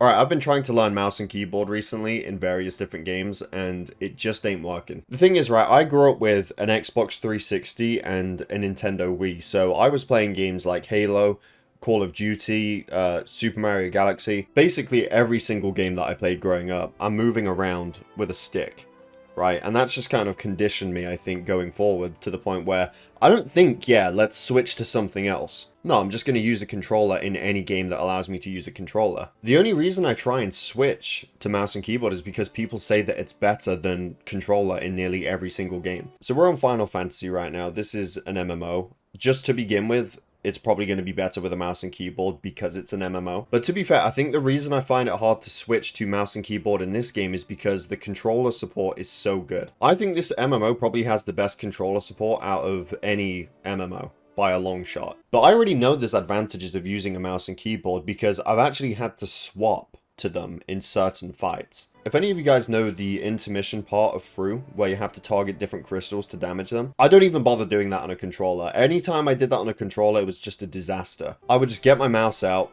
Alright, I've been trying to learn mouse and keyboard recently in various different games, and it just ain't working. The thing is, right, I grew up with an Xbox 360 and a Nintendo Wii, so I was playing games like Halo, Call of Duty, Super Mario Galaxy. Basically, every single game that I played growing up, I'm moving around with a stick. Right, and that's just kind of conditioned me, I think, going forward to the point where I don't think, yeah, let's switch to something else. No, I'm just going to use a controller in any game that allows me to use a controller. The only reason I try and switch to mouse and keyboard is because people say that it's better than controller in nearly every single game. So we're on Final Fantasy right now. This is an MMO. Just to begin with, it's probably going to be better with a mouse and keyboard because it's an MMO. But to be fair, I think the reason I find it hard to switch to mouse and keyboard in this game is because the controller support is so good. I think this MMO probably has the best controller support out of any MMO by a long shot. But I already know there's advantages of using a mouse and keyboard because I've actually had to swap to them in certain fights. If any of you guys know the intermission part of Through, where you have to target different crystals to damage them, I don't even bother doing that on a controller. Anytime I did that on a controller, it was just a disaster. I would just get my mouse out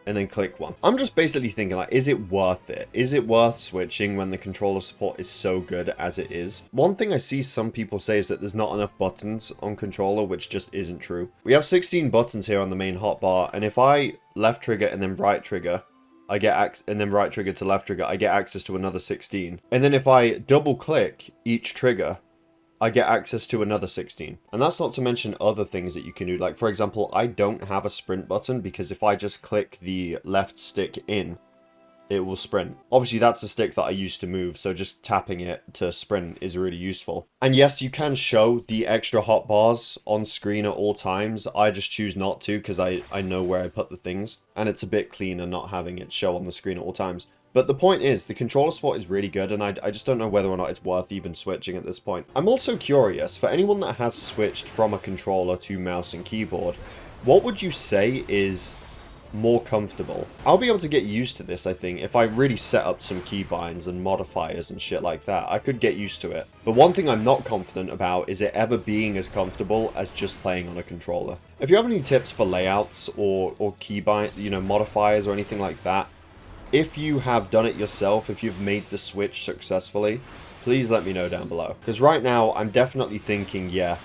and then click one. I'm just basically thinking, like, is it worth it? Is it worth switching when the controller support is so good as it is? One thing I see some people say is that there's not enough buttons on controller, which just isn't true. We have 16 buttons here on the main hotbar, and if I left trigger and then right trigger, and then right trigger to left trigger, I get access to another 16. And then if I double click each trigger, I get access to another 16. And that's not to mention other things that you can do. Like, for example, I don't have a sprint button because if I just click the left stick in, it will sprint. Obviously, that's the stick that I used to move, so just tapping it to sprint is really useful. And yes, you can show the extra hotbars on screen at all times. I just choose not to because I know where I put the things, and it's a bit cleaner not having it show on the screen at all times. But the point is, the controller support is really good, and I just don't know whether or not it's worth even switching at this point. I'm also curious, for anyone that has switched from a controller to mouse and keyboard, what would you say is more comfortable? I'll be able to get used to this, I think, if I really set up some keybinds and modifiers and shit like that. I could get used to it. But one thing I'm not confident about is it ever being as comfortable as just playing on a controller. If you have any tips for layouts or keybind, you know, modifiers or anything like that, if you have done it yourself, if you've made the switch successfully, please let me know down below. Because right now, I'm definitely thinking, yeah,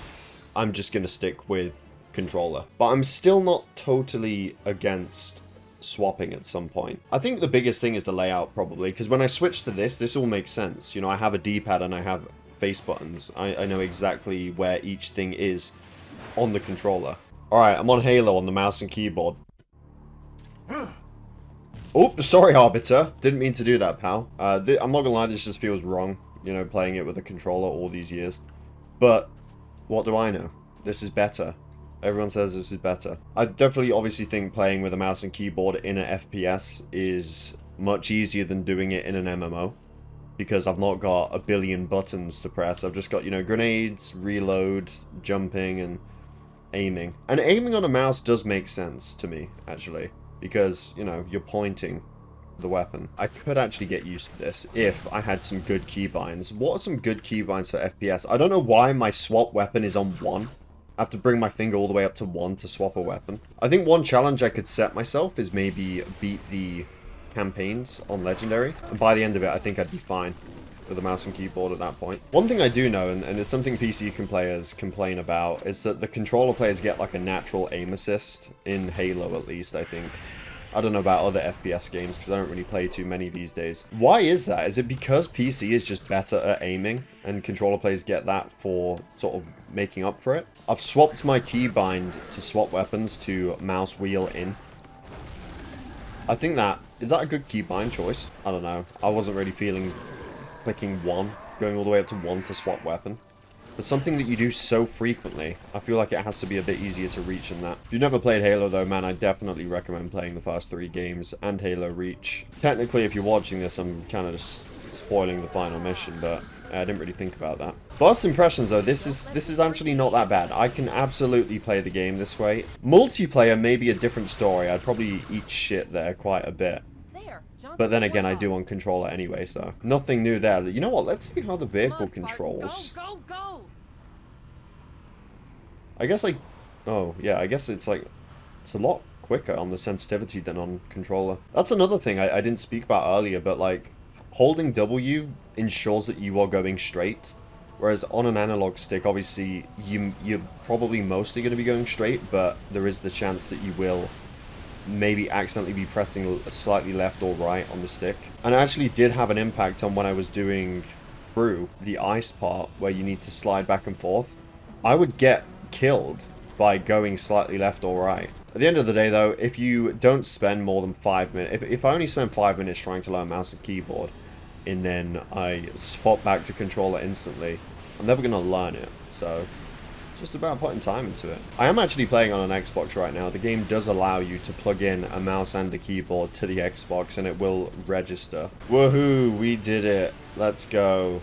I'm just going to stick with controller. But I'm still not totally against swapping at some point. I think the biggest thing is the layout, probably, because when I switch to this all makes sense. You know, I have a D-pad and I have face buttons. I know exactly where each thing is on the controller. Alright, I'm on Halo on the mouse and keyboard. Oh, sorry, Arbiter. Didn't mean to do that, pal. I'm not gonna lie, this just feels wrong, you know, playing it with a controller all these years. But what do I know? This is better. Everyone says this is better. I definitely obviously think playing with a mouse and keyboard in an FPS is much easier than doing it in an MMO. Because I've not got a billion buttons to press. I've just got, you know, grenades, reload, jumping, and aiming. And aiming on a mouse does make sense to me, actually. Because, you know, you're pointing the weapon. I could actually get used to this if I had some good keybinds. What are some good keybinds for FPS? I don't know why my swap weapon is on 1. I have to bring my finger all the way up to 1 to swap a weapon. I think one challenge I could set myself is maybe beat the campaigns on Legendary. And by the end of it, I think I'd be fine with a mouse and keyboard at that point. One thing I do know, and it's something PC players complain about, is that the controller players get like a natural aim assist, in Halo at least, I think. I don't know about other FPS games, because I don't really play too many these days. Why is that? Is it because PC is just better at aiming, and controller players get that for sort of making up for it? I've swapped my keybind to swap weapons to mouse wheel in. I think is that a good keybind choice? I don't know. I wasn't really feeling clicking 1, going all the way up to 1 to swap weapon. But something that you do so frequently, I feel like it has to be a bit easier to reach than that. If you've never played Halo though, man, I definitely recommend playing the first 3 games and Halo Reach. Technically, if you're watching this, I'm kind of just spoiling the final mission, but I didn't really think about that. First impressions though, this is actually not that bad. I can absolutely play the game this way. Multiplayer may be a different story. I'd probably eat shit there quite a bit. But then again, I do on controller anyway, so nothing new there. You know what? Let's see how the vehicle controls. Go. I guess like, oh yeah, I guess it's like, it's a lot quicker on the sensitivity than on controller. That's another thing I didn't speak about earlier, but like holding W ensures that you are going straight. Whereas on an analog stick, obviously, you're probably mostly going to be going straight, but there is the chance that you will maybe accidentally be pressing slightly left or right on the stick. And it actually did have an impact on when I was doing through the ice part, where you need to slide back and forth. I would get killed by going slightly left or right. At the end of the day, though, if you don't spend more than 5 minutes, if I only spend 5 minutes trying to learn mouse and keyboard, and then I swap back to controller instantly, I'm never going to learn it, so it's just about putting time into it. I am actually playing on an Xbox right now. The game does allow you to plug in a mouse and a keyboard to the Xbox, and it will register. Woohoo, we did it. Let's go.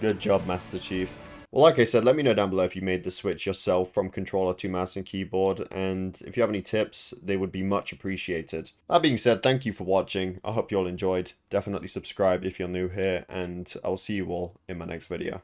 Good job, Master Chief. Well, like I said, let me know down below if you made the switch yourself from controller to mouse and keyboard, and if you have any tips, they would be much appreciated. That being said, thank you for watching. I hope you all enjoyed. Definitely subscribe if you're new here, and I'll see you all in my next video.